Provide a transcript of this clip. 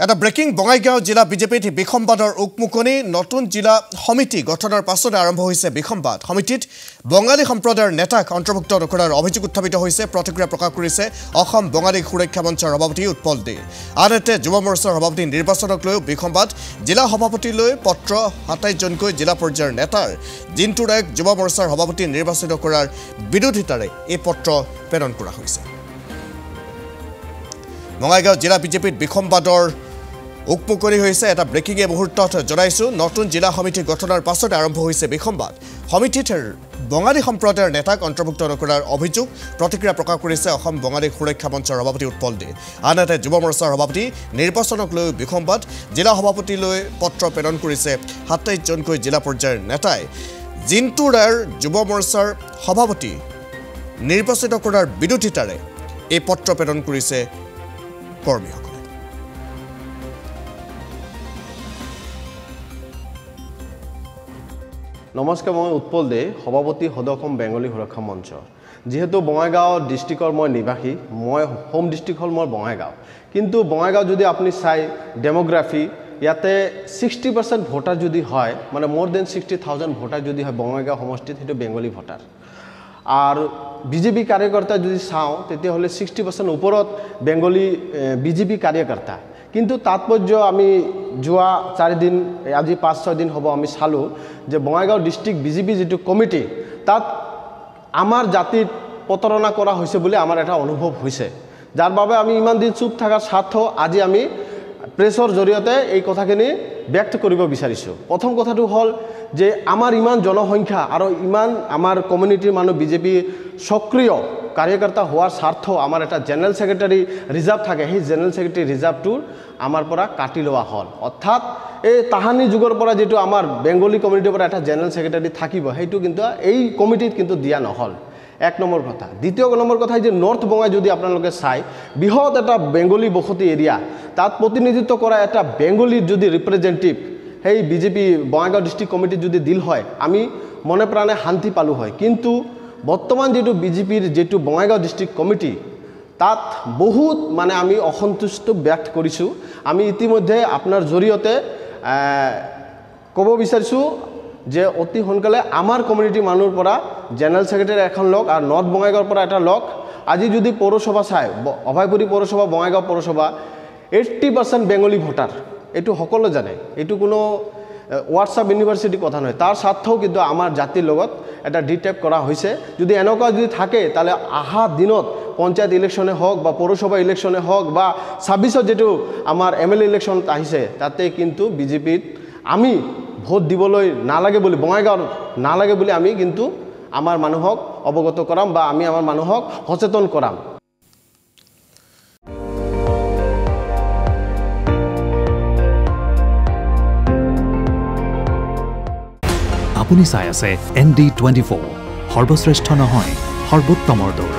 এটা ব্ৰেকিং বঙাইগাঁও জিলা বিজেপিত বিসম্বাদৰ উকমুকনি নতুন জিলা সমিতি গঠনৰ পাছতে আৰম্ভ হৈছে বিসম্বাদ সমিতিত বঙালী সম্প্ৰদায়ৰ নেতাক অন্তৰ্ভুক্ত নকৰাৰ অভিযোগ উত্থাপিত হৈছে প্ৰতিক্ৰিয়া প্ৰকাশ কৰিছে অসম বঙালী সুৰক্ষা মঞ্চৰ সভাপতি উৎপল দে আনহাতে যুৱ মৰ্চাৰ সভাপতি নিৰ্বাচনক লৈ বিসম্বাদ জিলা সভাপতিলৈ পত্ৰ ২৭ জনকৈ জিলা পৰ্যায়ৰ নেতাৰ জিন্তু ৰায়ক যুৱ মৰ্চাৰ সভাপতি নিৰ্বাচিত কৰাৰ বিৰোধিতাৰে এই পত্ৰ প্ৰেৰণ কৰা হৈছে বঙাইগাঁও জিলা বিজেপিত বিসম্বাদৰ উকমুকনি হৈছে এটা ব্ৰেকিং মুহূৰ্তত জনাইছো নতুন জিলা সমিতি গঠনৰ পাছতে আৰম্ভ হৈছে বিসম্বাদ সমিতিত বঙালী সম্প্ৰদায়ৰ নেতাক অন্তৰ্ভুক্ত নকৰাৰ অভিযোগ প্ৰতিক্ৰিয়া প্ৰকাশ কৰিছে অসম বঙালী সুৰক্ষা মঞ্চৰ সভাপতি উৎপল দে আনহাতে যুৱ মৰ্চাৰ সভাপতি নিৰ্বাচনক লৈ বিসম্বাদ জিলা সভাপতিলৈ পত্ৰ প্ৰেৰণ কৰিছে ২৭ জনকৈ জিলা পৰ্যায়ৰ নেতাই জিন্তু ৰায়ৰ যুৱ মৰ্চাৰ সভাপতি নিৰ্বাচিত কৰাৰ বিৰোধিতাৰে এই পত্ৰ প্ৰেৰণ কৰিছে কৰ্মীসকলে নমস্কাৰ মই উৎপল দে সভাপতি সদসম বেংগলী সুৰক্ষা মঞ্চ যেহেতু বঙাইগাঁও ডিস্ট্ৰিক্টৰ মই নিবাসী মই হোম ডিস্ট্ৰিক্ট হল মোৰ বঙাইগাঁও কিন্তু বঙাইগাঁও যদি আপুনি চাই ডেমোগ্ৰাফি ইয়াতে 60% ভোটাৰ যদি হয় মানে মোৰ দেন 60,000 ভোটাৰ যদি হয় বঙাইগাঁও সমষ্টিত সেইটো বেংগলী ভোটাৰ আৰ বিজেপি কাৰ্যকৰ্তা যদি চাও তেতিয়াহলে 60% ওপৰত বেংগলী বিজেপি কাৰ্যকৰ্তা কিন্তু তাৎপৰ্য আমি যোৱা 4 দিন আজি 5-6 দিন হব আমি চালু যে বঙাইগাঁও ডিস্ট্রিক্ট বিজেপি যেটো কমিটি তাত আমার জাতিত প্রতারণা করা হয়েছে বলে আমার এটা অনুভব হয়েছে যার বাবে আমি ইমান দিন চুপ থাকার স্বার্থ আজি আমি প্রেসর জৰিয়তে এই কথাখিনি ব্যক্ত কৰিব বিচাৰিছো প্ৰথম কথাটো হল যে আমাৰ ইমান জনসংখ্যা আৰু ইমান আমাৰ কমিউনিটিৰ মানুহ বিজেপি সক্ৰিয় কাৰ্যকৰ্তা হোৱাৰ স্বাৰ্থ আমাৰ এটা জেনাৰেল সেক্ৰেটাৰি ৰিজাৰ্ভ থাকে সেই জেনাৰেল সেক্ৰেটাৰি ৰিজাৰ্ভটোৰ আমাৰ পৰা কাটি লোৱা হল অৰ্থাৎ এই তাহানি যুগৰ পৰা যেটো আমাৰ বেংগলী কমিউনিটিৰ পৰা এটা জেনাৰেল সেক্ৰেটাৰি থাকিব সেইটো কিন্তু এই কমিটিত কিন্তু দিয়া নহল এক নম্বৰ কথা দ্বিতীয় নম্বৰ কথা যে নর্থ বঙাই যদি আপোনালোকে চাই বৃহৎ এটা বেংগলী বসতি এরিয়া তাত প্ৰতিনিধিত্ব কৰা এটা বেংগলীৰ যদি ৰিপ্ৰেজেন্টেটিভ সেই বিজেপি বঙাইগাঁও ডিস্ট্রিক্ট কমিটি যদি দিল হয় আমি মনে প্রাণে শান্তি পালো হয় কিন্তু বর্তমান যেটো বিজেপির যেটো বঙাইগাঁও ডিস্ট্রিক্ট কমিটি তাত বহুত মানে আমি অসন্তুষ্ট ব্যক্ত কৰিছো আমি ইতিমধ্যে আপনাৰ জৰিয়তে ক'ব বিচাৰিছো যে অতি সোনকালে আমাৰ কমিউনিটি মানুহৰ পৰা জেনাৰেল সেক্ৰেটাৰি এখন লোক আৰ নৰ্থ বঙাইগাঁওৰ পৰা এটা লোক আজি যদি পৌৰসভা চাই অভয়পুৰী পৌৰসভা বঙাইগাঁও পৌৰসভা 80% বেংগলী ভোটার এটু সকলে জানে এটু কোনো হোয়াটসঅ্যাপ ইউনিভার্সিটি কথা নয় তার স্বার্থও কিন্তু আমার জাতির লগত এটা ডিটেক্ট করা হয়েছে যদি এনেকুৱা যদি থাকে তাহলে আহা দিনত পঞ্চায়েত ইলেকশনে হোক বা পৌরসভা ইলেকশনে হোক বা 26 যেটো আমার এমএলএ ইলেকশন আহিছে তাতে কিন্তু বিজেপিত আমি ভোট দিবলৈ নালাগে বুলি বঙাইগাঁও নালাগে বুলি আমি কিন্তু আমাৰ মানুহক অৱগত কৰাম বা আমি আমাৰ মানুহক সচেতন কৰাম আপুনি চাই আছে ND24 সৰ্বশ্ৰেষ্ঠ নহয় সৰ্বোত্তমৰ দৌৰ